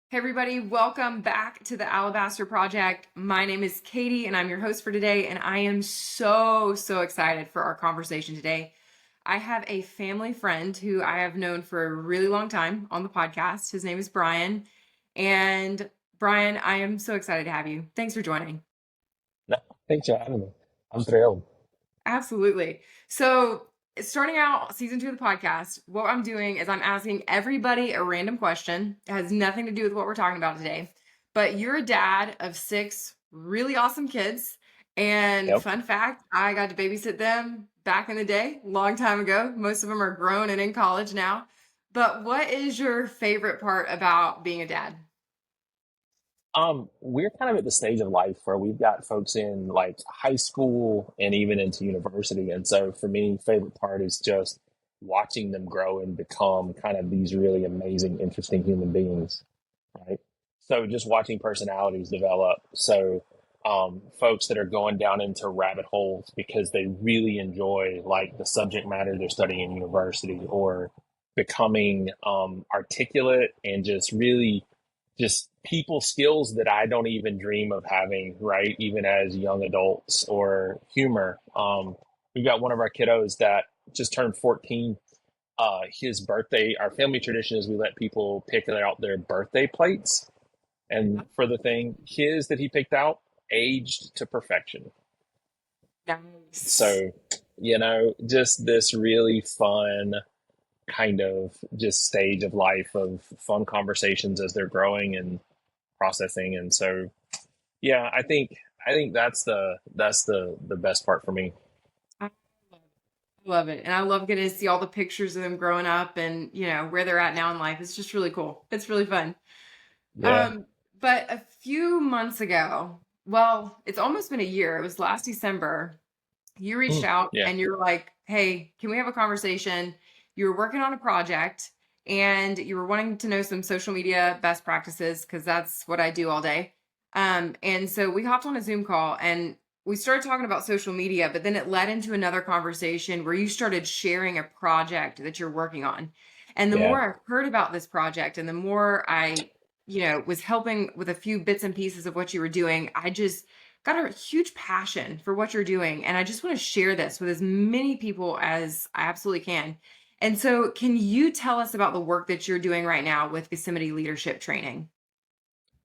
Hey everybody, welcome back to the Alabaster Project. My name is Katie and I'm your host for today, and I am so excited for our conversation today. I have a family friend who I have known for a really long time on the podcast. His name is Bryan. And Bryan, I am so excited to have you. Thanks for joining. No, thanks for having me. I'm thrilled. Absolutely. So, starting out season 2 of the podcast, what I'm doing is I'm asking everybody a random question. It has nothing to do with what we're talking about today. But you're a dad of 6 really awesome kids. And Yep. fun fact, I got to babysit them back in the day, long time ago. Most of them are grown and in college now. But what is your favorite part about being a dad? We're kind of at the stage of life where we've got folks in like high school and even into university. And so for me, favorite part is just watching them grow and become kind of these really amazing, interesting human beings, right? So just watching personalities develop. So folks that are going down into rabbit holes because they really enjoy like the subject matter they're studying in university, or becoming articulate and just really just people skills that I don't even dream of having, right? Even as young adults, or humor. We've got one of our kiddos that just turned 14. His birthday, our family tradition is we let people pick out their birthday plates. And for the thing, his that he picked out aged to perfection. Nice. So, just this really fun kind of just stage of life of fun conversations as they're growing and processing. And so, yeah, I think that's the best part for me. I love it. And I love getting to see all the pictures of them growing up and, where they're at now in life. It's just really cool. It's really fun. Yeah. Um, but a few months ago, well, it's almost been a year. It was last December. You reached Mm, out yeah. and you're like, "Hey, can we have a conversation?" You were working on a project and you were wanting to know some social media best practices because that's what I do all day. And so we hopped on a Zoom call and we started talking about social media, but then it led into another conversation where you started sharing a project that you're working on. And the Yeah. more I heard about this project and the more I, was helping with a few bits and pieces of what you were doing, I just got a huge passion for what you're doing. And I just want to share this with as many people as I absolutely can. And so, can you tell us about the work that you're doing right now with Gethsemane Leadership Training?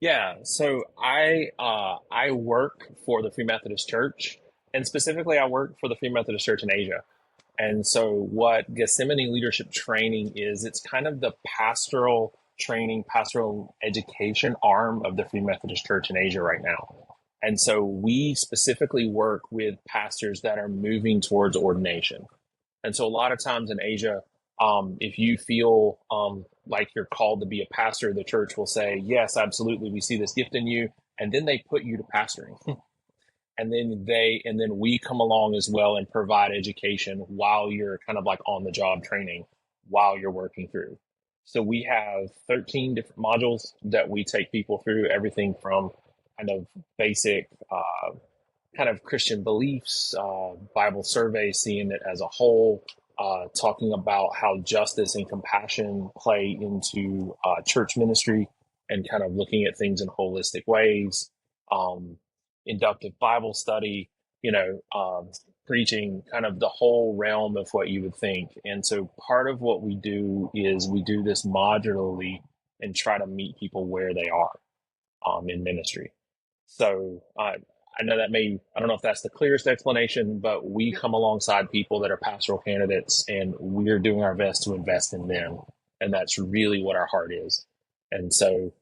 Yeah. So I work for the Free Methodist Church, and specifically I work for the Free Methodist Church in Asia. And so what Gethsemane Leadership Training is, it's kind of the pastoral training, pastoral education arm of the Free Methodist Church in Asia right now. And so we specifically work with pastors that are moving towards ordination. And so a lot of times in Asia, if you feel like you're called to be a pastor, the church will say, yes, absolutely, we see this gift in you. And then they put you to pastoring. And then we come along as well and provide education while you're kind of like on the job training while you're working through. So we have 13 different modules that we take people through, everything from kind of basic kind of Christian beliefs, Bible survey, seeing it as a whole, talking about how justice and compassion play into church ministry, and kind of looking at things in holistic ways, um, inductive Bible study, preaching, kind of the whole realm of what you would think. And so part of what we do is we do this modularly and try to meet people where they are in ministry. So I know that I don't know if that's the clearest explanation, but we come alongside people that are pastoral candidates and we're doing our best to invest in them. And that's really what our heart is. And so,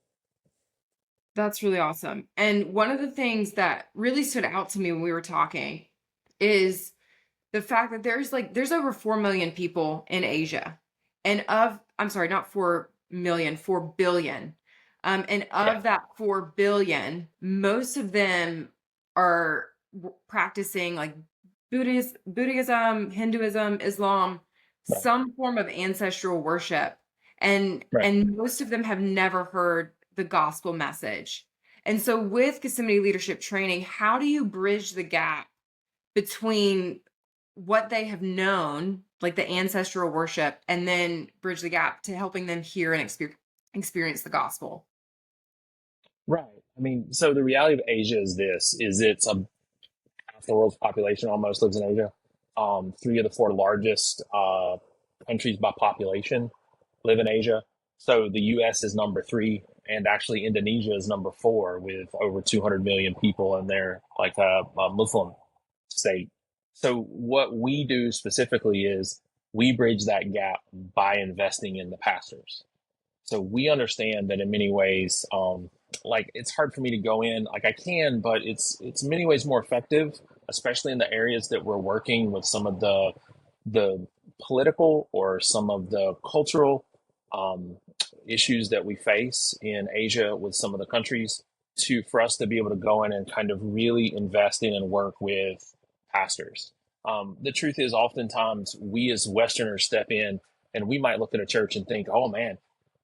That's really awesome. And one of the things that really stood out to me when we were talking is the fact that there's over 4 million people in Asia. And I'm sorry, not 4 million, 4 billion. And yeah, of that 4 billion, most of them are practicing like Buddhism, Hinduism, Islam, right, some form of ancestral worship. And right. and most of them have never heard the gospel message. And so with Gethsemane Leadership Training, how do you bridge the gap between what they have known, like the ancestral worship, and then bridge the gap to helping them hear and experience the gospel? Right. I mean, so the reality of Asia is this: is it's a half the world's population almost lives in Asia. Three of the four largest countries by population live in Asia. So the U.S. is number three, and actually Indonesia is number four with over 200 million people, and they're like a Muslim state. So what we do specifically is we bridge that gap by investing in the pastors. So we understand that in many ways, like it's hard for me to go in, like I can, but it's in many ways more effective, especially in the areas that we're working with some of the political or some of the cultural um, issues that we face in Asia with some of the countries, to for us to be able to go in and kind of really invest in and work with pastors. The truth is, oftentimes we as Westerners step in and we might look at a church and think, oh man,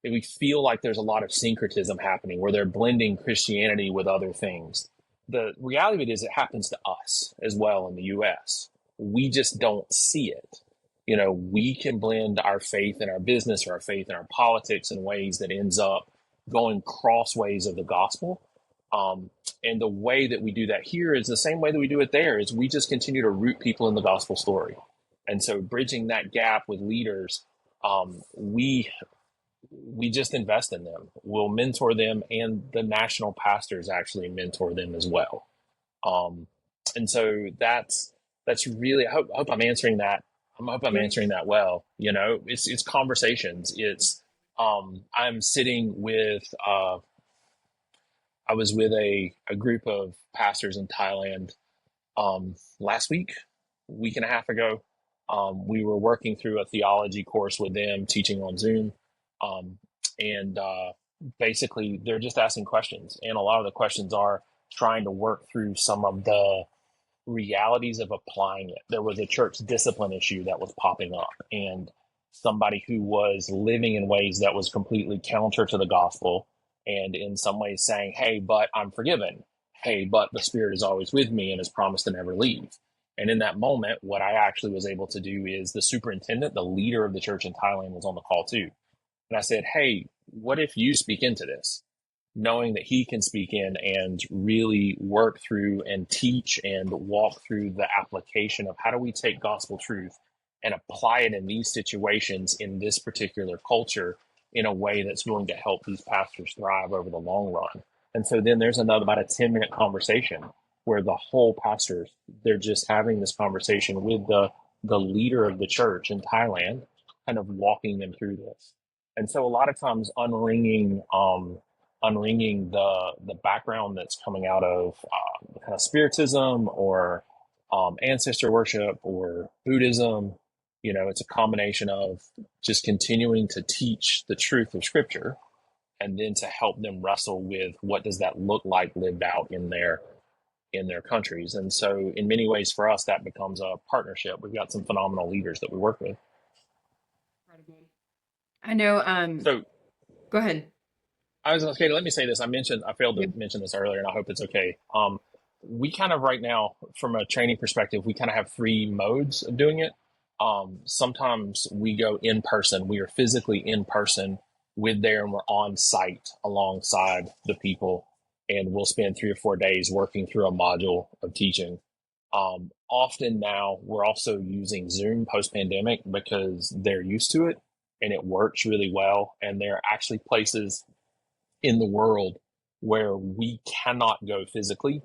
we feel like there's a lot of syncretism happening where they're blending Christianity with other things. The reality of it is it happens to us as well in the US. We just don't see it. You know, we can blend our faith in our business or our faith in our politics in ways that ends up going crossways of the gospel. Um, and the way that we do that here is the same way that we do it there is we just continue to root people in the gospel story. And so bridging that gap with leaders, we just invest in them. We'll mentor them, and the national pastors actually mentor them as well. Um, and so that's really. I hope I'm answering that. I hope I'm Yeah. answering that well. You know, it's conversations. It's I'm sitting with. I was with a group of pastors in Thailand last week and a half ago. We were working through a theology course with them, teaching on Zoom. Um, and basically, they're just asking questions. And a lot of the questions are trying to work through some of the realities of applying it. There was a church discipline issue that was popping up, and somebody who was living in ways that was completely counter to the gospel, and in some ways saying, hey, but I'm forgiven. Hey, but the Spirit is always with me and has promised to never leave. And in that moment, what I actually was able to do is the superintendent, the leader of the church in Thailand, was on the call too. And I said, hey, what if you speak into this? Knowing that he can speak in and really work through and teach and walk through the application of how do we take gospel truth and apply it in these situations in this particular culture in a way that's going to help these pastors thrive over the long run. And so then there's another about a 10-minute conversation where the whole pastors, they're just having this conversation with the leader of the church in Thailand, kind of walking them through this. And so a lot of times unringing the background that's coming out of kind of spiritism or ancestor worship or Buddhism. You know, it's a combination of just continuing to teach the truth of Scripture, and then to help them wrestle with what does that look like lived out in their countries. And so, in many ways, for us, that becomes a partnership. We've got some phenomenal leaders that we work with. Incredible. I know. So Go ahead. I was okay. Let me say this. I failed Yeah. to mention this earlier, and I hope it's okay. We kind of right now, from a training perspective, we kind of have three modes of doing it. Sometimes we go in person. We are physically in person with there, and we're on site alongside the people, and we'll spend 3 or 4 days working through a module of teaching. Often now we're also using Zoom post pandemic because they're used to it and it works really well. And there are actually places in the world where we cannot go physically,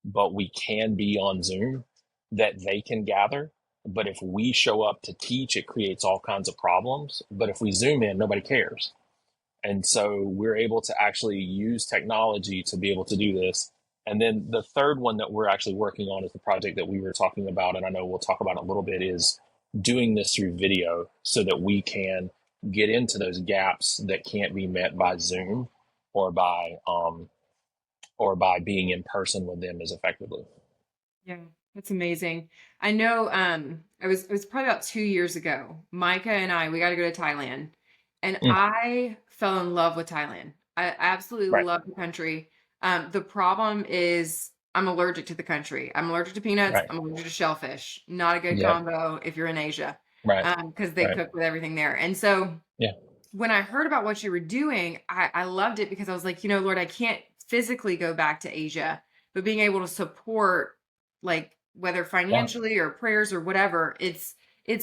but we can be on Zoom that they can gather. But if we show up to teach, it creates all kinds of problems. But if we Zoom in, nobody cares. And so we're able to actually use technology to be able to do this. And then the third one that we're actually working on is the project that we were talking about, and I know we'll talk about it a little bit, is doing this through video so that we can get into those gaps that can't be met by Zoom or by being in person with them as effectively. Yeah, that's amazing. I know it was probably about 2 years ago. Micah and I, we got to go to Thailand. And Mm, I fell in love with Thailand. I absolutely right, love the country. The problem is I'm allergic to the country. I'm allergic to peanuts. right, I'm allergic to shellfish. Not a good yep, combo if you're in Asia, right, because they right, cook with everything there. And so yeah, when I heard about what you were doing, I loved it because I was like, Lord, I can't physically go back to Asia, but being able to support, like, whether Yeah. financially or prayers or whatever, it's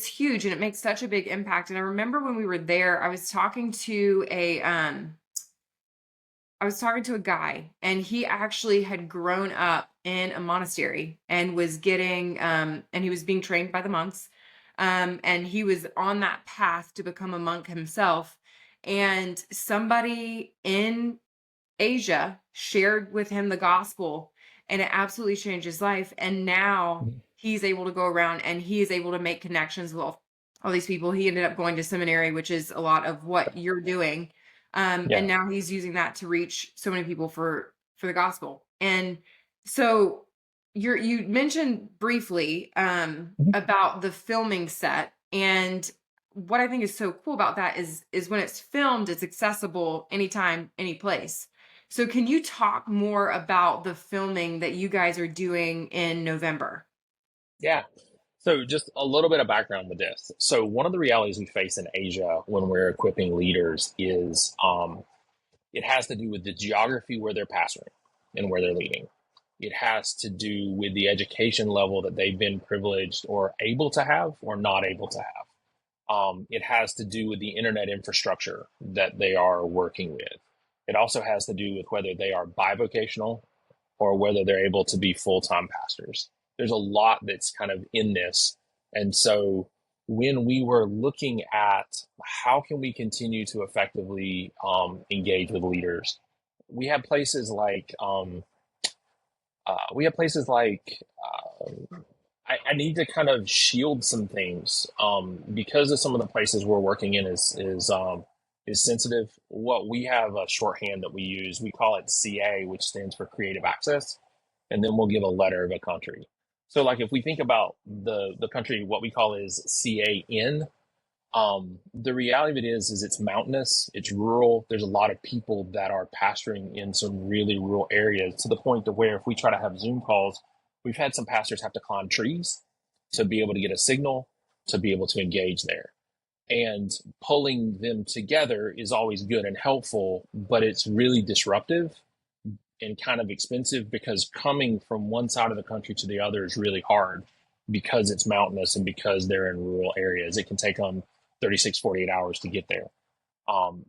huge, and it makes such a big impact. And I remember when we were there, I was talking to a guy, and he actually had grown up in a monastery and was getting and he was being trained by the monks. And he was on that path to become a monk himself. And somebody in Asia shared with him the gospel, and it absolutely changed his life. And now he's able to go around and he is able to make connections with all these people. He ended up going to seminary, which is a lot of what you're doing. And Yeah. now he's using that to reach so many people for the gospel. And so you mentioned briefly Mhm. about the filming set, and what I think is so cool about that is when it's filmed, it's accessible anytime, any place. So can you talk more about the filming that you guys are doing in November? Yeah. So just a little bit of background with this. So one of the realities we face in Asia when we're equipping leaders is it has to do with the geography where they're pastoring and where they're leading. It has to do with the education level that they've been privileged or able to have or not able to have. It has to do with the internet infrastructure that they are working with. It also has to do with whether they are bivocational or whether they're able to be full time pastors. There's a lot that's kind of in this. And so when we were looking at how can we continue to effectively engage with leaders, we have places like we have places like I need to kind of shield some things because of some of the places we're working in is sensitive. What we have a shorthand that we use, we call it CA, which stands for Creative Access, and then we'll give a letter of a country. So, like if we think about the country, what we call is CAN. The reality of it is it's mountainous, it's rural. There's a lot of people that are pastoring in some really rural areas to the point to where if we try to have Zoom calls, we've had some pastors have to climb trees to be able to get a signal to be able to engage there. And pulling them together is always good and helpful, but it's really disruptive and kind of expensive because coming from one side of the country to the other is really hard because it's mountainous and because they're in rural areas. It can take them 36, 48 hours to get there.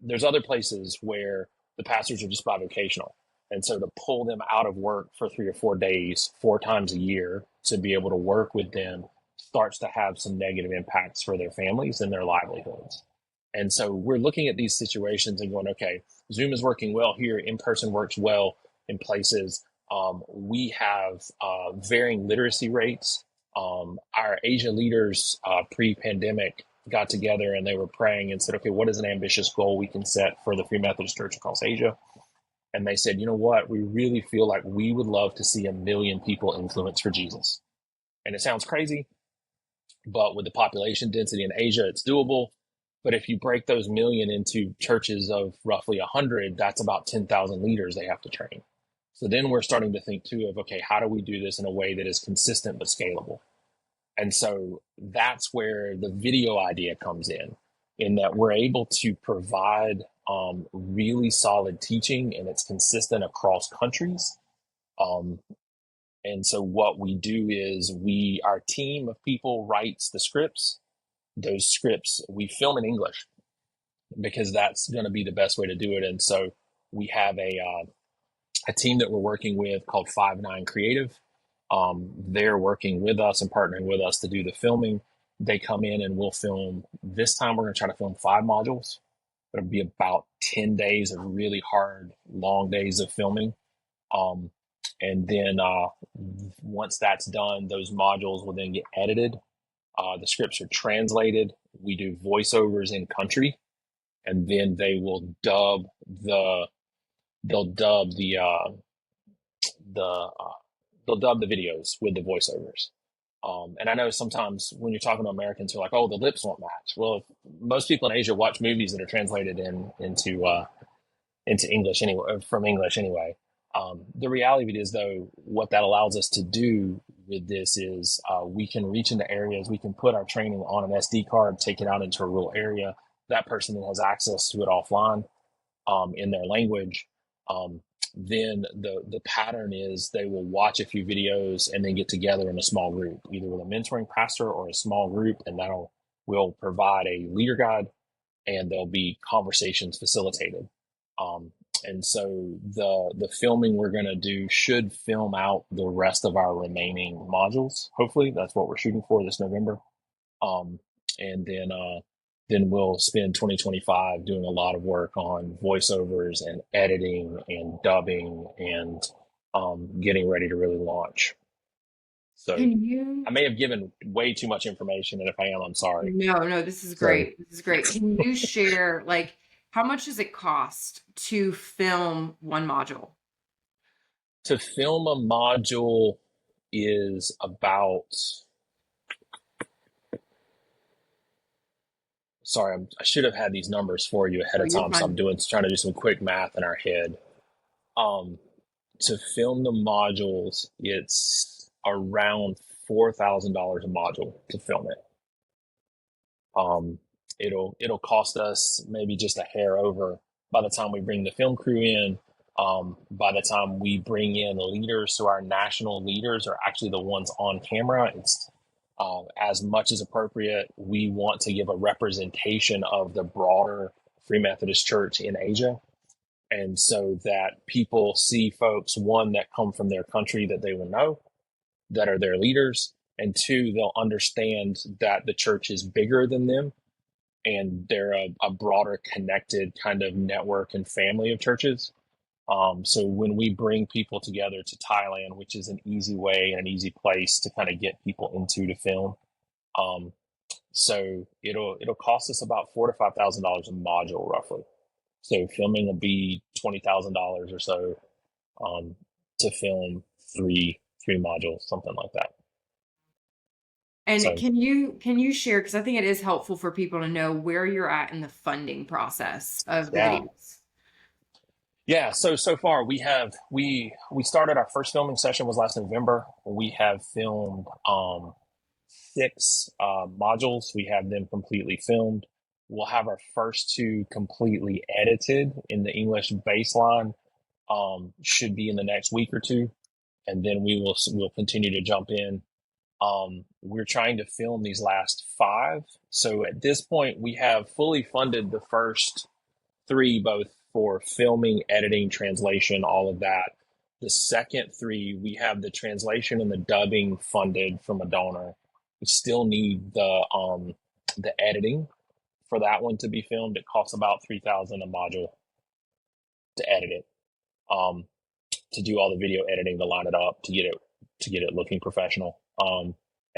There's other places where the pastors are just bivocational. And so to pull them out of work for 3 or 4 days, 4 times a year to be able to work with them starts to have some negative impacts for their families and their livelihoods. And so we're looking at these situations and going, okay, Zoom is working well here, in person works well in places. We have varying literacy rates. Our Asia leaders pre pandemic got together and they were praying and said, okay, what is an ambitious goal we can set for the Free Methodist Church across Asia? And they said, you know what? We really feel like we would love to see 1 million people influenced for Jesus. And it sounds crazy, but with the population density in Asia, it's doable. But if you break those million into churches of roughly 100, that's about 10,000 leaders they have to train. So then we're starting to think too of, okay, how do we do this in a way that is consistent but scalable? And so that's where the video idea comes in that we're able to provide really solid teaching and it's consistent across countries. Um, and so what we do is our team of people writes the scripts. Those scripts we film in English because that's going to be the best way to do it. And so we have a team that we're working with called 5 9 Creative. They're working with us and partnering with us to do the filming. They come in and we'll film. This time we're going to try to film 5 modules. It'll be about 10 days of really hard, long days of filming. Um, and then once that's done, those modules will then get edited. The scripts are translated. We do voiceovers in country, and then they'll dub the they'll dub the videos with the voiceovers. And I know sometimes when you're talking to Americans who are like, "Oh, the lips won't match." Well, most people in Asia watch movies that are translated into English anyway, from English anyway. The reality of it is, though, what that allows us to do with this is we can reach into areas, we can put our training on an SD card, take it out into a rural area. That person then has access to it offline in their language. Um, then the pattern is they will watch a few videos and then get together in a small group, either with a mentoring pastor or a small group, and that'll will provide a leader guide, and there'll be conversations facilitated. Um, and so the filming we're going to do should film out the rest of our remaining modules. Hopefully, that's what we're shooting for this November. Um, and then we'll spend 2025 doing a lot of work on voiceovers and editing and dubbing and getting ready to really launch. So Can you? I may have given way too much information, and if I am, I'm sorry. No, no, this is So great. This is great. Can you share, like, how much does it cost to film one module? to film a module is about, sorry, I should have had these numbers for you ahead Oh, of you're time, so I'm fine. trying to do some quick math in our head. Um, to film the modules, it's around $4,000 a module to film it. Um, it'll cost us maybe just a hair over by the time we bring the film crew in. By the time we bring in leaders, so our national leaders are actually the ones on camera. It's as much as appropriate. We want to give a representation of the broader Free Methodist Church in Asia, and so that people see folks, one, that come from their country that they will know, that are their leaders, and two, they'll understand that the church is bigger than them and they're a broader connected kind of network and family of churches. So when we bring people together to Thailand, which is an easy way and an easy place to kind of get people into to film, um, so it'll cost us about $4,000 to $5,000 a module roughly. So filming will be $20,000 or so, um, to film three modules, something like that. And So can you share, because I think it is helpful for people to know where you're at in the funding process of the yeah, videos. yeah. So far we started our first filming session was last November. We have filmed six modules. We have them completely filmed. We'll have our first two completely edited in the English baseline. Should be in the next week or two, and then we'll continue to jump in. We're trying to film these last five. So at this point, we have fully funded the first three, both for filming, editing, translation, all of that. The second three, we have the translation and the dubbing funded from a donor. We still need the editing for that one to be filmed. It costs about 3,000 a module to edit it. Um, to do all the video editing, to line it up, to get it looking professional.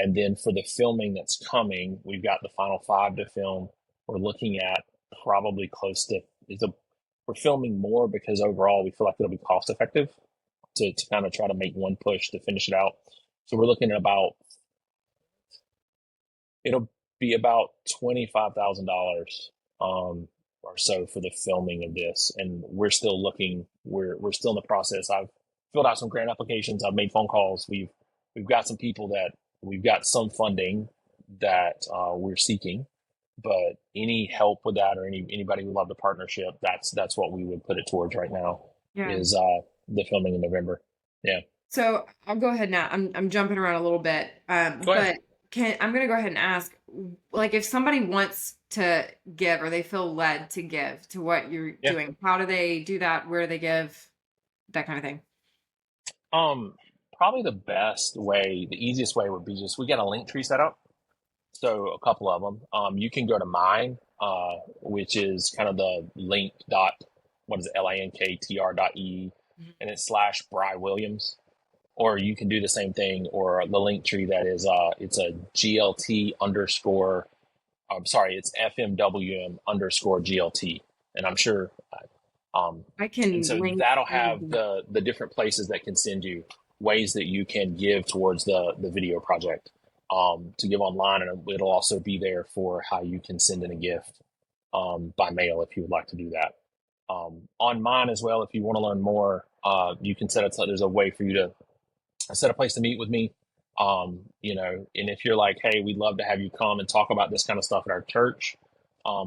And then for the filming that's coming, we've got the final five to film. We're looking at probably close to we're filming more because overall we feel like it'll be cost effective to kind of try to make one push to finish it out. So we're looking at about it'll be about $25,000 or so for the filming of this, and we're still looking. We're still in the process. I've filled out some grant applications. I've made phone calls. We've got some people that we've got some funding that we're seeking, but any help with that or anybody who love the partnership, that's what we would put it towards right now Yeah. is the filming in November. Yeah, So I'll go ahead now. I'm jumping around a little bit, go ahead. but I'm gonna go ahead and ask, like, if somebody wants to give or they feel led to give to what you're Yeah. doing, how do they do that? Where do they give? That kind of thing. Um, Probably the best way, the easiest way would be just we got a link tree set up. So a couple of them. You can go to mine, which is kind of the link dot what is it, linktr.e, Mhm. and it's slash Bry Williams. Or you can do the same thing, or the link tree that is it's a GLT underscore. I'm sorry, it's FMWM underscore GLT, and I'm sure. Um, I and can so link that'll all of have that. the different places that can send you ways that you can give towards the video project, to give online, and it'll also be there for how you can send in a gift by mail if you would like to do that. On mine as well, if you want to learn more, you can set it. There's a way for you to set a place to meet with me. And if you're like, hey, we'd love to have you come and talk about this kind of stuff at our church,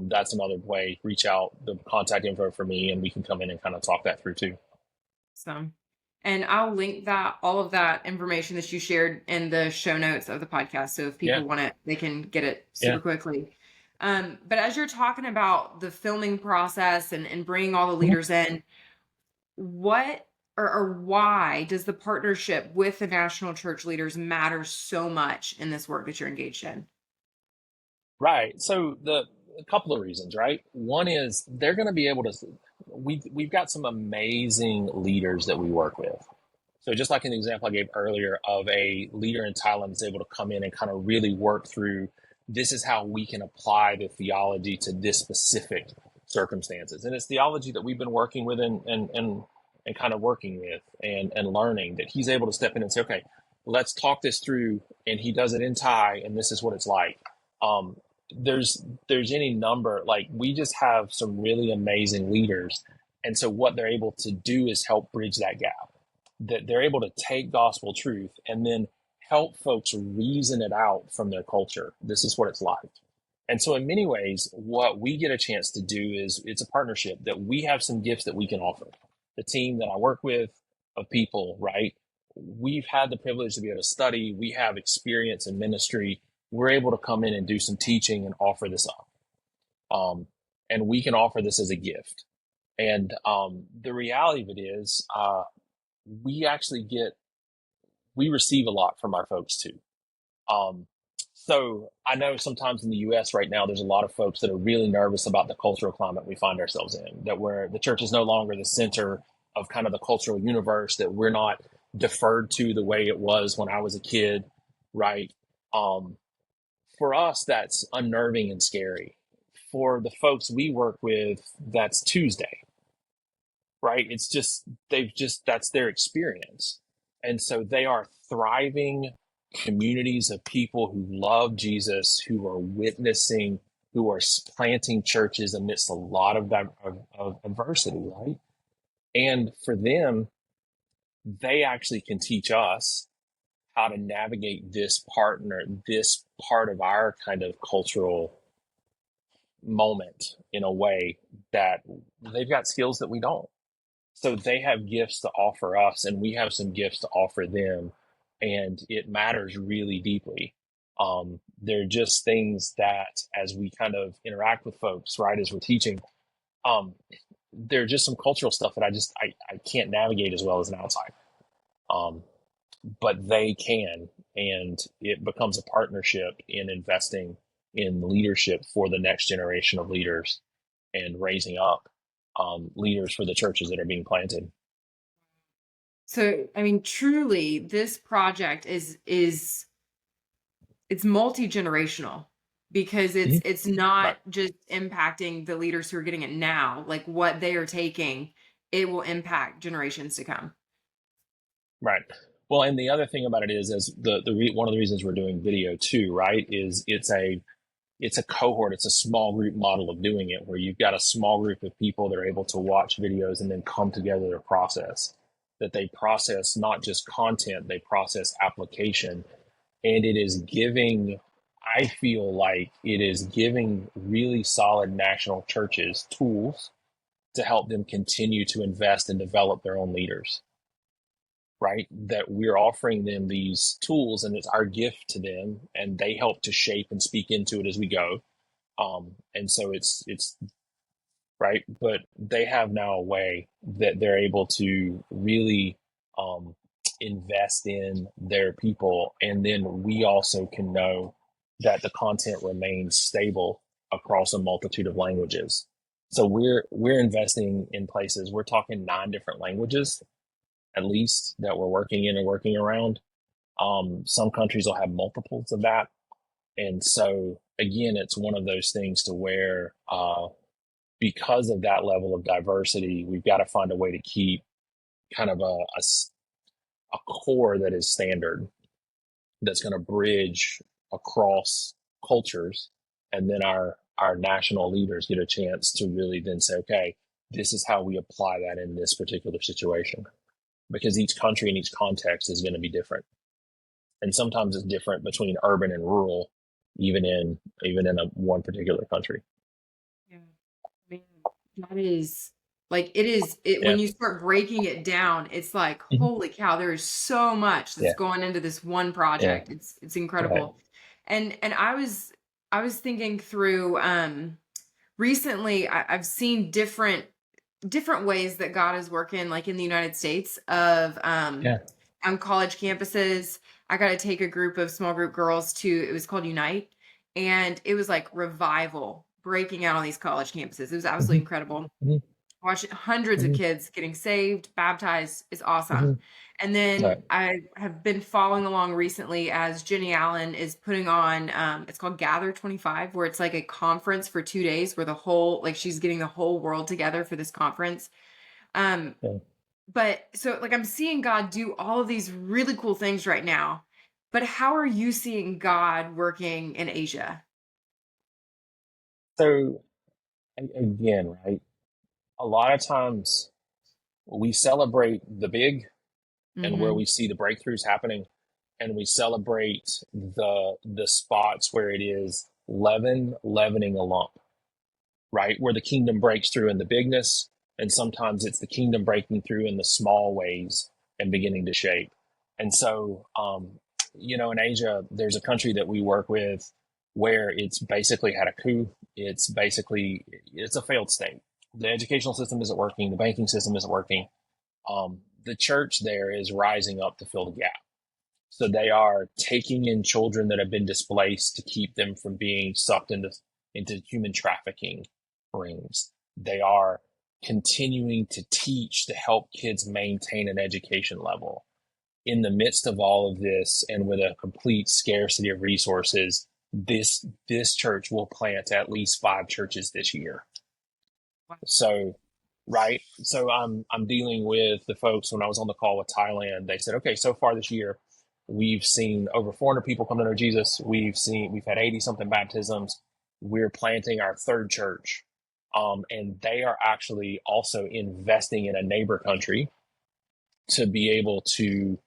that's another way. Reach out, the contact info for me, and we can come in and kind of talk that through too. So, and I'll link that all of that information that you shared in the show notes of the podcast. So if Yeah, people want it, they can get it super yeah. quickly. But as you're talking about the filming process and bringing all the Mhm. leaders in, what or why does the partnership with the national church leaders matter so much in this work that you're engaged in? Right. So the a couple of reasons, right? One is they're going to be able to. We've got some amazing leaders that we work with. So just like an example I gave earlier of a leader in Thailand that's able to come in and kind of really work through this is how we can apply the theology to this specific circumstances. And it's theology that we've been working with and kind of working with and learning that he's able to step in and say, okay, let's talk this through. And he does it in Thai, and this is what it's like. Um, there's any number, like we just have some really amazing leaders. And so what they're able to do is help bridge that gap, that they're able to take gospel truth and then help folks reason it out from their culture. This is what it's like. And so, in many ways, what we get a chance to do is it's a partnership that we have some gifts that we can offer. The team that I work with of people, right? We've had the privilege to be able to study, we have experience in ministry. We're able to come in and do some teaching and offer this up. And we can offer this as a gift. And the reality of it is, we actually get we receive a lot from our folks too. Um, so I know sometimes in the U.S. right now, there's a lot of folks that are really nervous about the cultural climate we find ourselves in. That where the church is no longer the center of kind of the cultural universe. That we're not deferred to the way it was when I was a kid, right? Um, for us, that's unnerving and scary. For the folks we work with, that's Tuesday, right? It's just, that's their experience. And so they are thriving communities of people who love Jesus, who are witnessing, who are planting churches amidst a lot of adversity, right? And for them, they actually can teach us how to navigate this part of our kind of cultural moment in a way that they've got skills that we don't. So they have gifts to offer us, and we have some gifts to offer them, and it matters really deeply. They're just things that, as we kind of interact with folks, right, as we're teaching, um, they're just some cultural stuff that I can't navigate as well as an outsider. Um, but they can, and it becomes a partnership in investing in leadership for the next generation of leaders and raising up leaders for the churches that are being planted. So, I mean, truly, this project is it's multi-generational because Mhm. it's not Right. just impacting the leaders who are getting it now, like what they are taking, it will impact generations to come. Right. Well, and the other thing about it is, as one of the reasons we're doing video too, right, is it's a cohort, it's a small group model of doing it, where you've got a small group of people that are able to watch videos and then come together to process. That they process not just content, they process application, and it is giving. I feel like it is giving really solid national churches tools to help them continue to invest and develop their own leaders, right? That we're offering them these tools and it's our gift to them, and they help to shape and speak into it as we go. And so it's right, but they have now a way that they're able to really um, invest in their people, and then we also can know that the content remains stable across a multitude of languages. So we're investing in places. We're talking 9 different languages at least that we're working in and working around. Some countries will have multiples of that. And so, again, it's one of those things to where, because of that level of diversity, we've got to find a way to keep kind of a core that is standard, that's going to bridge across cultures. And then our national leaders get a chance to really then say, okay, this is how we apply that in this particular situation, because each country and each context is going to be different, and sometimes it's different between urban and rural, even in a one particular country. Yeah. I mean, that is. Like it is it Yeah. when you start breaking it down, it's like, Mhm. holy cow, there is so much that's Yeah. going into this one Yeah. project. It's Right. incredible. And I was thinking through recently I've seen different ways that God is working, like in the United States, of Yeah. on college campuses. I got to take a group of small group girls to, it was called Unite, and it was like revival breaking out on these college campuses. It was absolutely Hmm. incredible. Hmm. Watching hundreds of Hmm. kids getting saved, baptized is awesome. Hmm. And then Right. I have been following along recently as Jenny Allen is putting on, it's called Gather 25, where it's like a conference for 2 days where the whole, like she's getting the whole world together for this conference. Um, Yeah. but so like I'm seeing God do all of these really cool things right now. But how are you seeing God working in Asia? So again, right? A lot of times we celebrate the big and where Hmm. we see the breakthroughs happening, and we celebrate the spots where it is leavening a lump, right? Where the kingdom breaks through in the bigness, and sometimes it's the kingdom breaking through in the small ways and beginning to shape. And so, in Asia, there's a country that we work with where it's basically had a coup. It's a failed state. The educational system isn't working. The banking system isn't working. The church there is rising up to fill the gap. So they are taking in children that have been displaced to keep them from being sucked into human trafficking rings. They are continuing to teach to help kids maintain an education level. In the midst of all of this and with a complete scarcity of resources, this church will plant at least 5 churches this year. So, right. So I'm dealing with the folks. When I was on the call with Thailand, they said, okay, so far this year, we've seen over 400 people come to know Jesus. We've had 80 something baptisms. We're planting our third church. And they are actually also investing in a neighbor country to be able to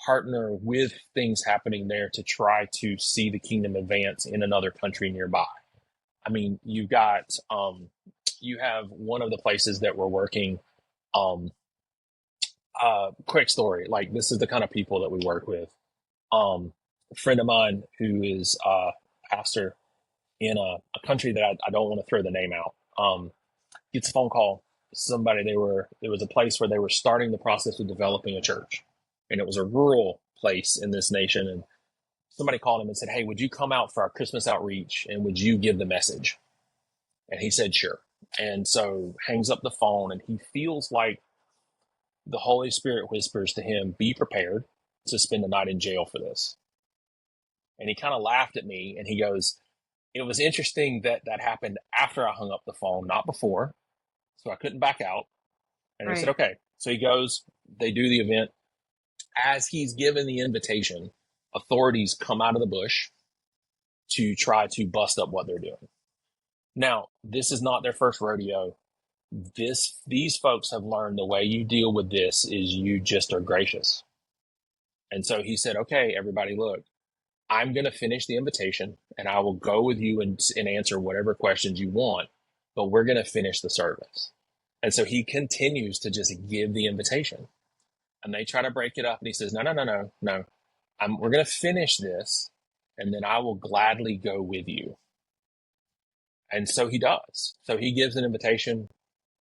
partner with things happening there to try to see the kingdom advance in another country nearby. I mean, you have one of the places that we're working. Um, Quick story. Like, this is the kind of people that we work with. A friend of mine who is a pastor in a country that I don't want to throw the name out. Gets a phone call. Somebody it was a place where they were starting the process of developing a church, and it was a rural place in this nation. And somebody called him and said, "Hey, would you come out for our Christmas outreach and would you give the message?" And he said, "Sure." And so hangs up the phone, and he feels like the Holy Spirit whispers to him, "Be prepared to spend the night in jail for this." And he kind of laughed at me and he goes, "It was interesting that that happened after I hung up the phone, not before. So I couldn't back out." And he said, Right. "Okay." So he goes, they do the event. As he's given the invitation, authorities come out of the bush to try to bust up what they're doing. Now, this is not their first rodeo. These folks have learned the way you deal with this is you just are gracious. And so he said, "Okay, everybody, look, I'm going to finish the invitation and I will go with you and answer whatever questions you want, but we're going to finish the service." And so he continues to just give the invitation, and they try to break it up. And he says, "No, no, no, no, no. We're going to finish this, and then I will gladly go with you." And so he does. So he gives an invitation,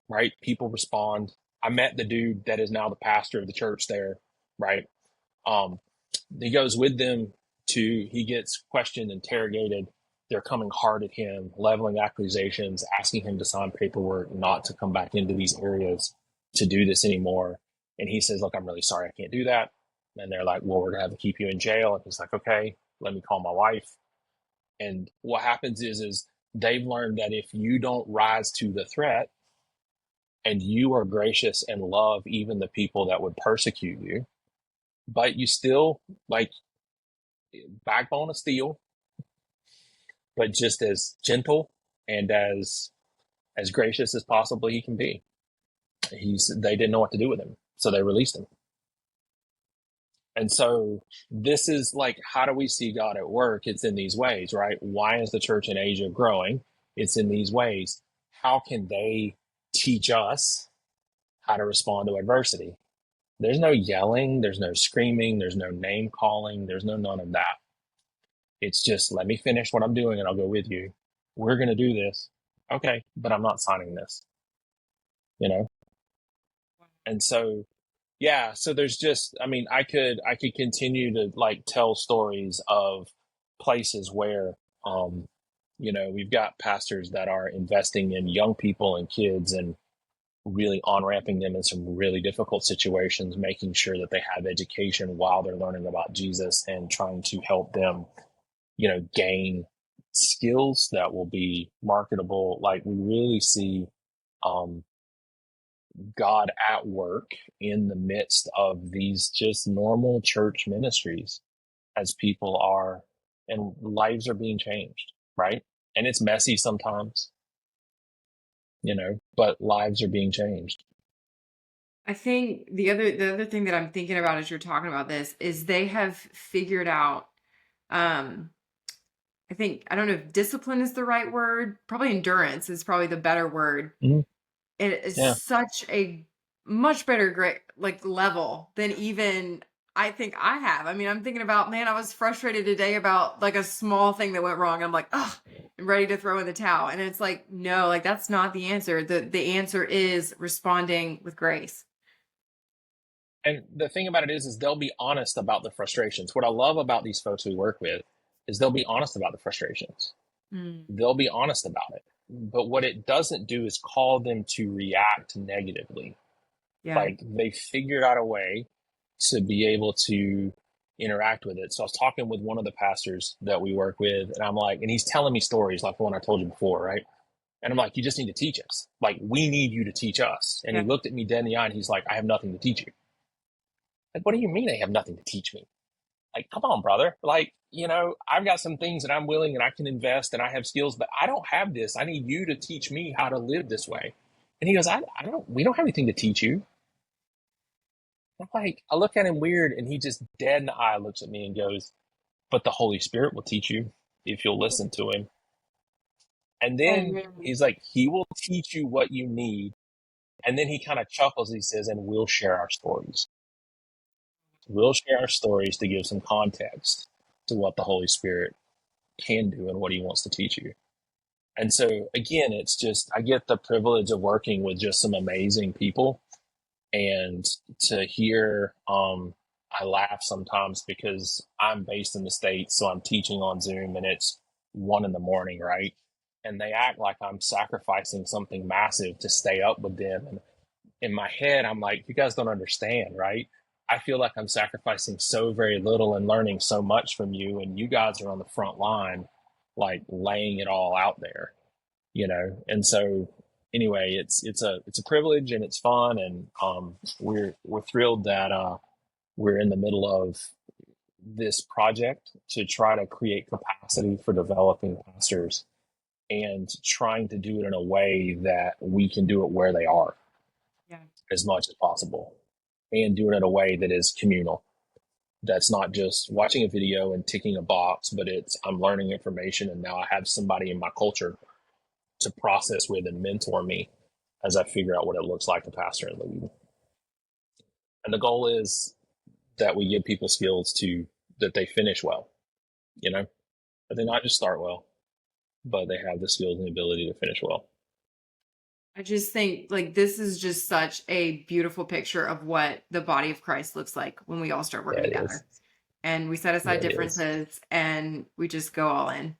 right? People respond. I met the dude that is now the pastor of the church there, right? Um, he goes with them he gets questioned, interrogated. They're coming hard at him, leveling accusations, asking him to sign paperwork, not to come back into these areas to do this anymore. And he says, "Look, I'm really sorry, I can't do that." And they're like, "Well, we're going to have to keep you in jail." And he's like, "Okay, let me call my wife." And what happens is they've learned that if you don't rise to the threat and you are gracious and love even the people that would persecute you, but you still like backbone of steel, but just as gentle and as gracious as possibly he can be. They didn't know what to do with him, so they released him. And so this is like, how do we see God at work? It's in these ways, right? Why is the church in Asia growing? It's in these ways. How can they teach us how to respond to adversity. There's no yelling, there's no screaming, there's no name calling, there's no none of that. It's just let me finish what I'm doing and I'll go with you. We're going to do this. Okay, but I'm not signing this, you know? And so yeah, so there's just I mean, I could continue to like tell stories of places where we've got pastors that are investing in young people and kids and really on ramping them in some really difficult situations, making sure that they have education while they're learning about Jesus and trying to help them, gain skills that will be marketable. Like we really see um, God at work in the midst of these just normal church ministries as people are and lives are being changed, right? And it's messy sometimes, but lives are being changed. I think the other thing that I'm thinking about as you're talking about this is they have figured out, um I don't know if discipline is the right word, probably endurance is probably the better word. Mhm. It is Yeah. such a much better great like level than even I think I have. I mean, I'm thinking about, man, I was frustrated today about like a small thing that went wrong. I'm like, oh, I'm ready to throw in the towel. And it's like, no, like that's not the answer. The answer is responding with grace. And the thing about it is they'll be honest about the frustrations. What I love about these folks we work with is they'll be honest about the frustrations. Mm, They'll be honest about it. But what it doesn't do is call them to react negatively. yeah. Like they figured out a way to be able to interact with it. So I was talking with one of the pastors that we work with, and I'm like, and he's telling me stories like the one I told you before, right? And I'm like, you just need to teach us. Like, we need you to teach us. And he Yeah. looked at me dead in the eye and he's like, I have nothing to teach you. Like, what do you mean I have nothing to teach me? Like, come on, brother. Like, I've got some things that I'm willing and I can invest and I have skills, but I don't have this. I need you to teach me how to live this way. And he goes, we don't have anything to teach you. I'm like, I look at him weird and he just dead in the eye looks at me and goes, but the Holy Spirit will teach you if you'll listen to him. And then Amen. he's like, he will teach you what you need. And then he kind of chuckles. He says, and we'll share our stories. We'll share our stories to give some context to what the Holy Spirit can do and what he wants to teach you. And so, again, it's just, I get the privilege of working with just some amazing people and to hear, I laugh sometimes because I'm based in the States, so I'm teaching on Zoom and it's 1 a.m, right? And they act like I'm sacrificing something massive to stay up with them. And in my head, I'm like, you guys don't understand, right? I feel like I'm sacrificing so very little and learning so much from you, and you guys are on the front line, like laying it all out there, And so, anyway, it's a privilege and it's fun, and we're thrilled that we're in the middle of this project to try to create capacity for developing pastors and trying to do it in a way that we can do it where they are Yeah. as much as possible and do it in a way that is communal. That's not just watching a video and ticking a box, but it's I'm learning information and now I have somebody in my culture to process with and mentor me as I figure out what it looks like to pastor and lead. And the goal is that we give people skills to that they finish well, that they not just start well, but they have the skills and the ability to finish well. I just think like this is just such a beautiful picture of what the body of Christ looks like when we all start Yeah, working it is. together and we set Yeah, aside it is. differences and we just go all in.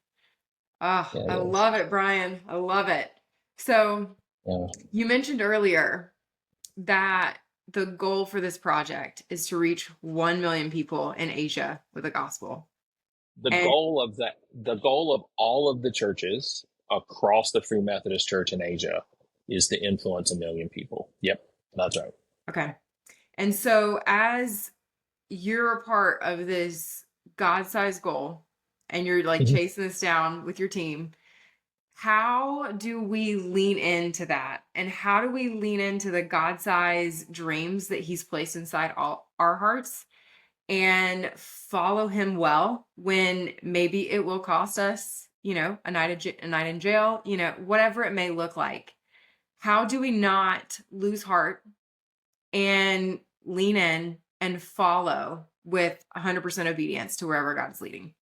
Oh, Yeah, I it is. love it, Bryan. I love it. So Yeah. you mentioned earlier that the goal for this project is to reach 1 million people in Asia with the gospel. And The goal of all of the churches across the Free Methodist Church in Asia is to influence 1 million people. Yep, that's right. okay. And so as you're a part of this God-sized goal and you're like Mhm. chasing this down with your team, how do we lean into that? And how do we lean into the God-sized dreams that he's placed inside all our hearts and follow him well when maybe it will cost us, a night in jail, whatever it may look like. how do we not lose heart and lean in and follow with 100% obedience to wherever God is leading?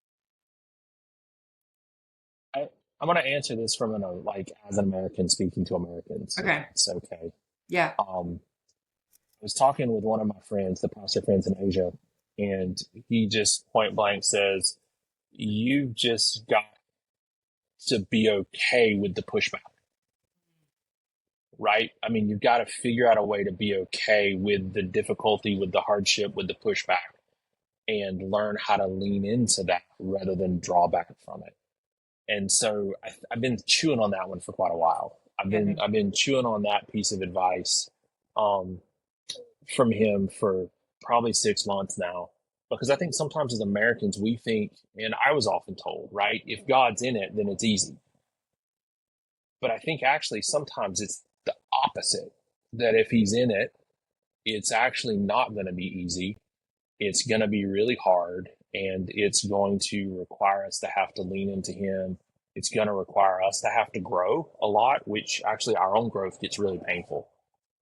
I, I'm going to answer this from like as an American speaking to Americans, if Okay. that's okay. Yeah. I was talking with one of my friends, the pastor friends in Asia, and he just point blank says, "You've just got to be okay with the pushback, right? I mean, you've got to figure out a way to be okay with the difficulty, with the hardship, with the pushback, and learn how to lean into that rather than draw back from it." And so I've been chewing on that one for quite a while. Yeah. I've been chewing on that piece of advice um, from him for probably 6 months now, because I think sometimes as Americans we think, and I was often told, right, if God's in it, then it's easy. But I think actually sometimes it's the opposite. That if He's in it, it's actually not going to be easy. It's going to be really hard, and it's going to require us to have to lean into Him. It's going to require us to have to grow a lot, which actually our own growth gets really painful.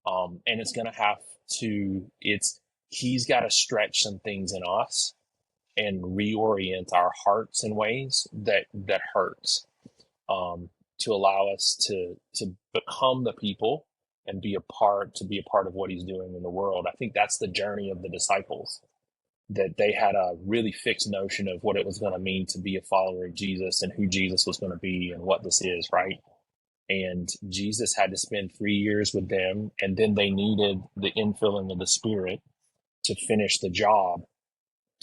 And it's going to have to, He's got to stretch some things in us and reorient our hearts in ways that hurts, to allow us to become the people and to be a part of what He's doing in the world. I think that's the journey of the disciples, that they had a really fixed notion of what it was going to mean to be a follower of Jesus and who Jesus was going to be and what this is, right? And Jesus had to spend 3 years with them, and then they needed the infilling of the Spirit to finish the job,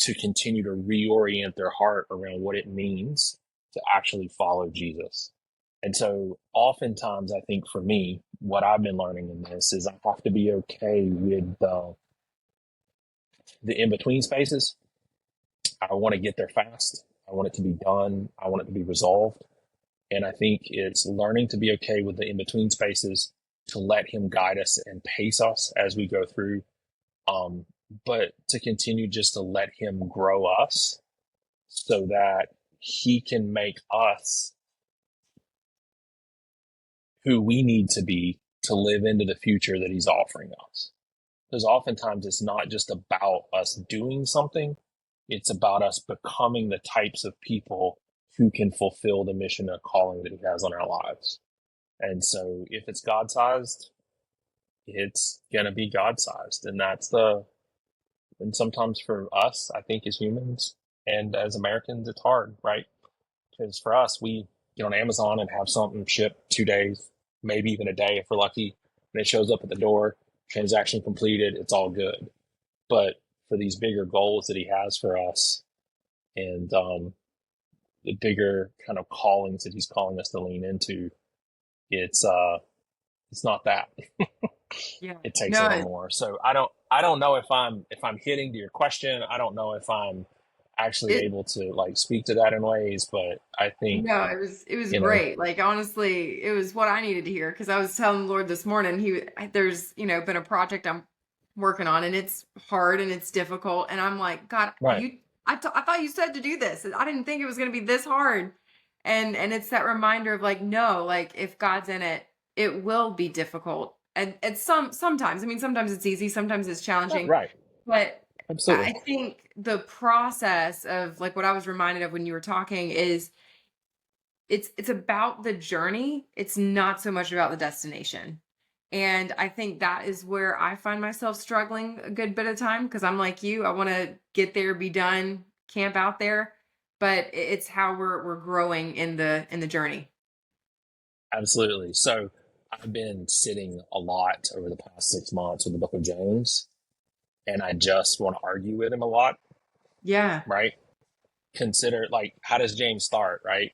to continue to reorient their heart around what it means to actually follow Jesus. And so, oftentimes, I think for me, what I've been learning in this is I have to be okay with the in between spaces. I want to get there fast. I want it to be done. I want it to be resolved. And I think it's learning to be okay with the in between spaces, to let Him guide us and pace us as we go through, um, but to continue just to let Him grow us so that He can make us who we need to be to live into the future that He's offering us. Because oftentimes it's not just about us doing something, it's about us becoming the types of people who can fulfill the mission and calling that He has on our lives. And so if it's God sized, it's going to be God sized. And sometimes for us, I think as humans and as Americans, it's hard, right? Because for us, we get on Amazon and have something shipped 2 days, maybe even a day if we're lucky, and it shows up at the door, transaction completed, it's all good. But for these bigger goals that He has for us, and the bigger kind of callings that He's calling us to lean into, it's it's not that. Yeah. It takes a No, little more. So I don't know if I'm hitting to your question. I don't know if I'm actually it able to like speak to that in ways, but I think, no, it was you know, great. Like honestly, it was what I needed to hear because I was telling the Lord this morning, there's, been a project I'm working on and it's hard and it's difficult and I'm like, God, right, I thought you said to do this. I didn't think it was going to be this hard. And it's that reminder of like, no, like if God's in it, it will be difficult. And sometimes, I mean, sometimes it's easy, sometimes it's challenging, right, but absolutely, I think the process of like what I was reminded of when you were talking is it's about the journey. It's not so much about the destination. And I think that is where I find myself struggling a good bit of time because I'm like you, I want to get there, be done, camp out there, but it's how we're growing in the journey. absolutely. So I've been sitting a lot over the past 6 months with the Book of James, and I just want to argue with him a lot, Yeah. right? Consider like how does James start, right?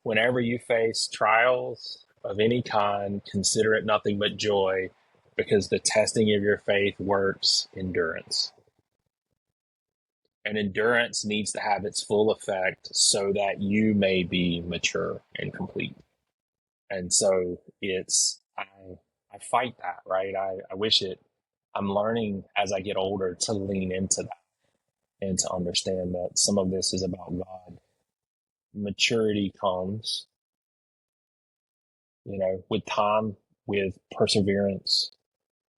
Whenever you face trials of any kind, consider it nothing but joy, because the testing of your faith works endurance. And endurance needs to have its full effect so that you may be mature and complete. And so I fight that, right? I wish it, I'm learning as I get older to lean into that and to understand that some of this is about God. Maturity comes with time, with perseverance,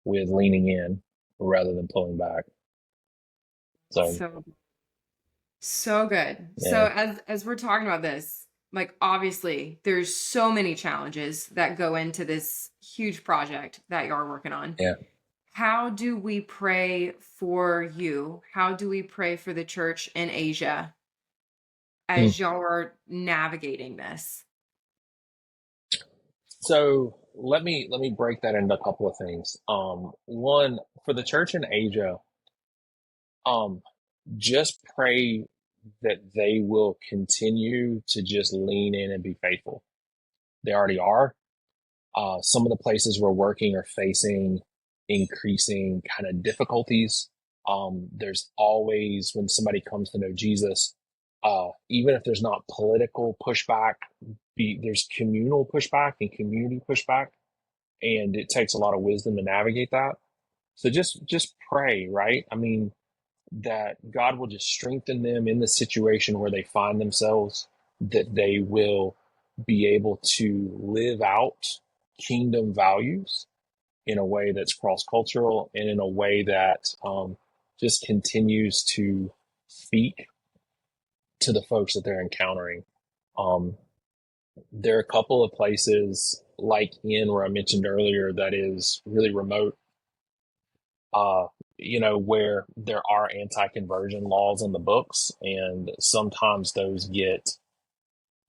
with leaning in rather than pulling back. So, So so good. So yeah, as we're talking about this, like obviously there's so many challenges that go into this huge project that you're working on. yeah. How do we pray for you? How do we pray for the church in Asia Hmm. as y'all are navigating this? So let me break that into a couple of things. One, for the church in Asia, um, just pray that they will continue to just lean in and be faithful. They already are. Some of the places we're working are facing increasing kind of difficulties. There's always, when somebody comes to know Jesus, even if there's not political pushback, there's communal pushback and community pushback, and it takes a lot of wisdom to navigate that. So just pray, right? I mean, that God will just strengthen them in the situation where they find themselves, that they will be able to live out kingdom values in a way that's cross cultural and in a way that just continues to speak to the folks that they're encountering. Um, there are a couple of places like in where I mentioned earlier that is really remote, uh, where there are anti-conversion laws in the books, and sometimes those get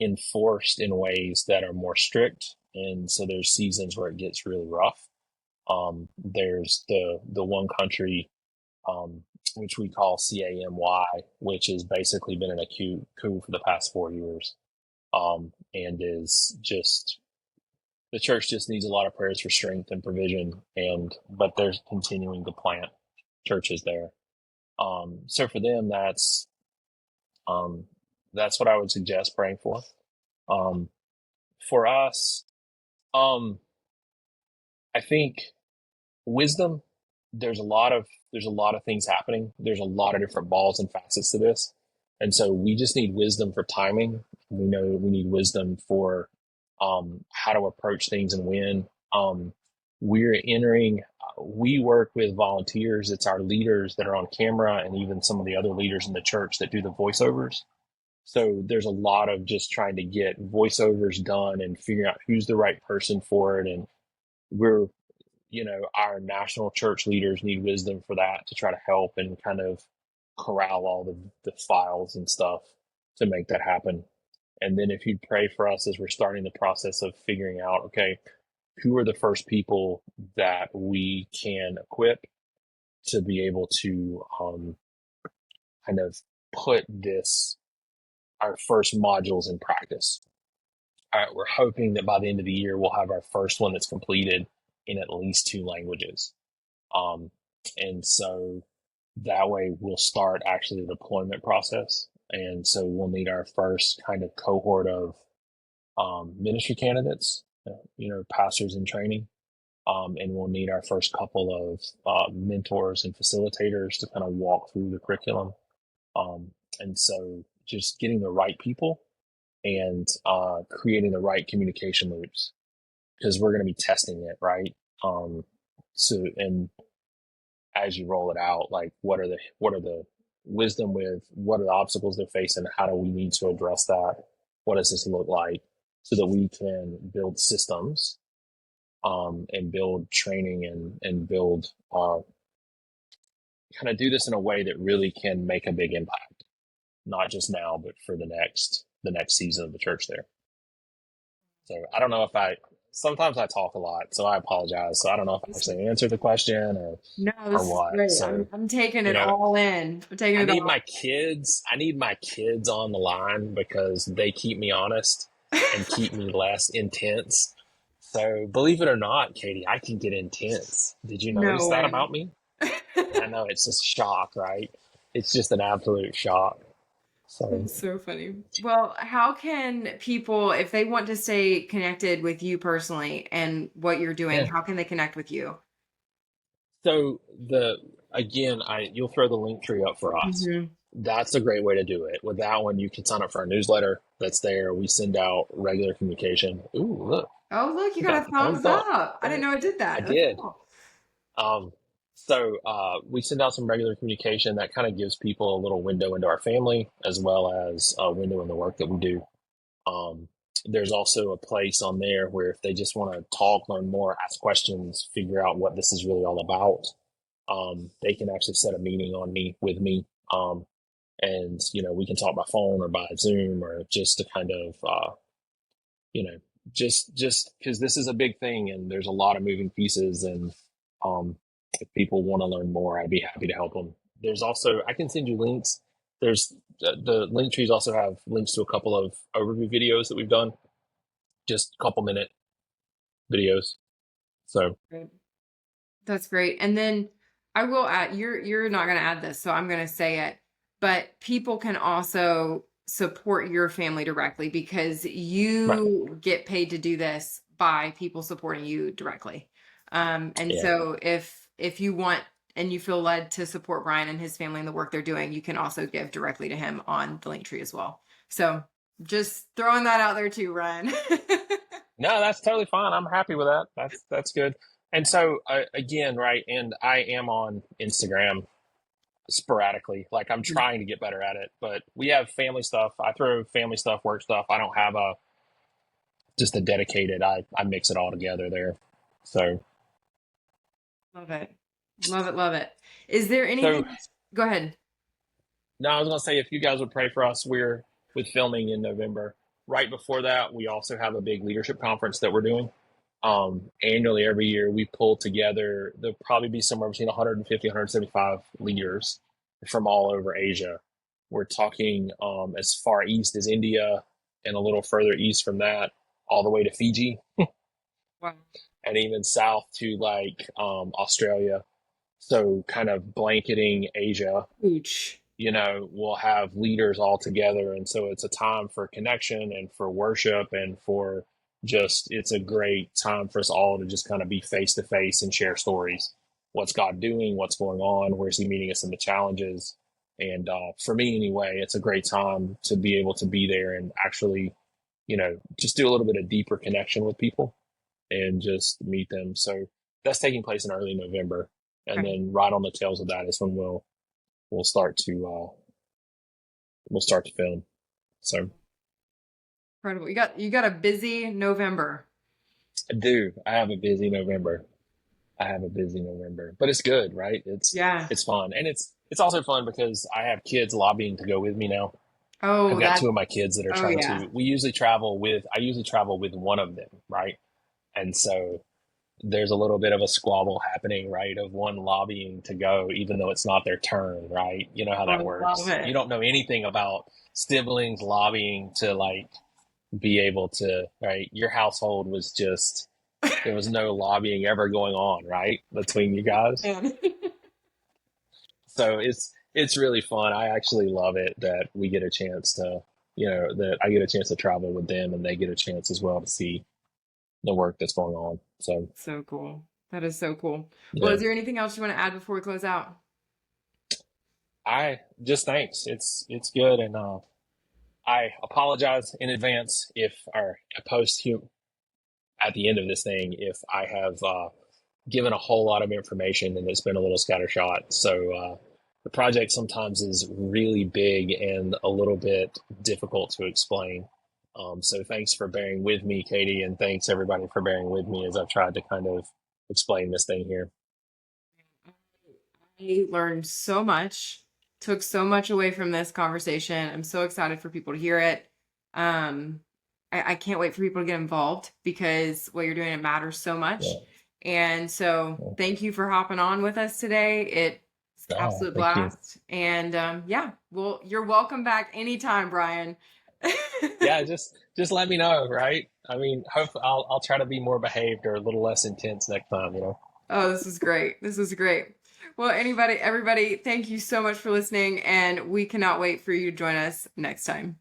enforced in ways that are more strict. And so there's seasons where it gets really rough. There's the one country, um, which we call CAMY, which has basically been an acute coup for the past 4 years, and is just the church just needs a lot of prayers for strength and provision, and but they're continuing to plant churches there. So for them, um, that's what I would suggest praying for. Um, for us, um, I think wisdom. There's a lot of things happening. There's a lot of different balls and facets to this, and so we just need wisdom for timing. We know we need wisdom for how to approach things and when. We're entering. We work with volunteers. It's our leaders that are on camera, and even some of the other leaders in the church that do the voiceovers. So there's a lot of just trying to get voiceovers done and figuring out who's the right person for it. And we're, our national church leaders need wisdom for that to try to help and kind of corral all the files and stuff to make that happen. And then if you'd pray for us as we're starting the process of figuring out, okay, who are the first people that we can equip to be able to kind of put our first modules in practice. All right, we're hoping that by the end of the year, we'll have our first one that's completed in at least two languages. Um, and so that way we'll start actually the deployment process. And so we'll need our first kind of cohort of ministry candidates, pastors in training. And we'll need our first couple of mentors and facilitators to kind of walk through the curriculum. And so just getting the right people and creating the right communication loops, because we're going to be testing it, right? And as you roll it out, like what are the wisdom with what are the obstacles they're facing? How do we need to address that? What does this look like so that we can build systems and build training and build kind of do this in a way that really can make a big impact, not just now, but for the next season of the church there. So I don't know if sometimes I talk a lot, so I apologize. So I don't know if I actually answered the question No, or this is what. great. So, I'm taking you it know, all in. I'm taking I it need all. my kids on the line because they keep me honest and keep me less intense. So believe it or not, Katie, I can get intense. Did you notice No that way. about me? I know it's just shock, right? It's just an absolute shock. So That's so funny. Well, how can people, if they want to stay connected with you personally and what you're doing, yeah. how can they connect with you? So the again, I you'll throw the link tree up for us. Hmm. That's a great way to do it. With that one, you can sign up for our newsletter that's there. We send out regular communication. Ooh, look, Oh, look, you you got got a the thumbs thumbs up. up. I didn't There. know I did I that. That's did. cool. Um, we send out some regular communication that kind of gives people a little window into our family as well as a window in the work that we do. Um, there's also a place on there where if they just want to talk, learn more, ask questions, figure out what this is really all about, they can actually set a meeting on me with me. And we can talk by phone or by Zoom or just to kind of you know just because this is a big thing and there's a lot of moving pieces and if people want to learn more, I'd be happy to help them. There's also, I can send you links. There's the link trees also have links to a couple of overview videos that we've done, just a couple minute videos. So Great. That's great. And then I will add, you're not going to add this, so I'm going to say it, but people can also support your family directly because right. you get paid to do this by people supporting you directly. And Yeah. so if you want and you feel led to support Bryan and his family and the work they're doing, you can also give directly to him on the link tree as well. So just throwing that out there too, Ryan. No, that's totally fine. I'm happy with that. That's good. And so again, right, and I am on Instagram sporadically. Like I'm trying to get better at it, but we have family stuff. I throw family stuff, work stuff. I don't have a just a dedicated. I mix it all together there. So Love it. Love it. Love it. Is there so anything? Go ahead. no, I was gonna say if you guys would pray for us, we're with filming in November. Right before that, we also have a big leadership conference that we're doing. Annually, every year, we pull together. There'll probably be somewhere between 150, 175 leaders from all over Asia. We're talking as far east as India and a little further east from that, all the way to Fiji Wow. and even south to like Australia. So, kind of blanketing Asia, Ooch. we'll have leaders all together. And so it's a time for connection and for worship and for just, it's a great time for us all to just kind of be face to face and share stories. What's God doing? What's going on? Where's He meeting us in the challenges? And for me, anyway, it's a great time to be able to be there and actually, just do a little bit of deeper connection with people and just meet them. So that's taking place in early November. And Okay. then right on the tails of that is when we'll start to film. So Incredible. You got a busy November. I do. I have a busy November. I have a busy November, but it's good, right? It's Yeah. it's fun, and it's also fun because I have kids lobbying to go with me now. I've Oh, got that. two of my kids that are Oh, trying yeah. to. We usually travel with. I usually travel with one of them, right? And so there's a little bit of a squabble happening, right? Of one lobbying to go, even though it's not their turn, right? You know how I that love works. You it. don't know anything about siblings lobbying to like be able to, right? Your household was just, there was no lobbying ever going on, right? Between you guys. Man. So it's really fun. I actually love it that we get a chance to, that I get a chance to travel with them and they get a chance as well to see the work that's going on. So So cool. That is so cool. Well, yeah, is there anything else you want to add before we close out? I just thanks. It's good. And I apologize in advance if our post at the end of this thing, if I have given a whole lot of information and it's been a little scattershot. So the project sometimes is really big and a little bit difficult to explain. So thanks for bearing with me, Katie, and thanks everybody for bearing with me as I've tried to kind of explain this thing here. I learned so much, took so much away from this conversation. I'm so excited for people to hear it. Um, I can't wait for people to get involved because what you're doing, it matters so much. Yeah. And so Yeah. thank you for hopping on with us today. It's an Oh, absolute thank you. blast. And yeah, well, you're welcome back anytime, Bryan. Yeah, just let me know, right? I mean, hope I'll try to be more behaved or a little less intense next time. Oh, this is great. This is great. Well, everybody, thank you so much for listening, and we cannot wait for you to join us next time.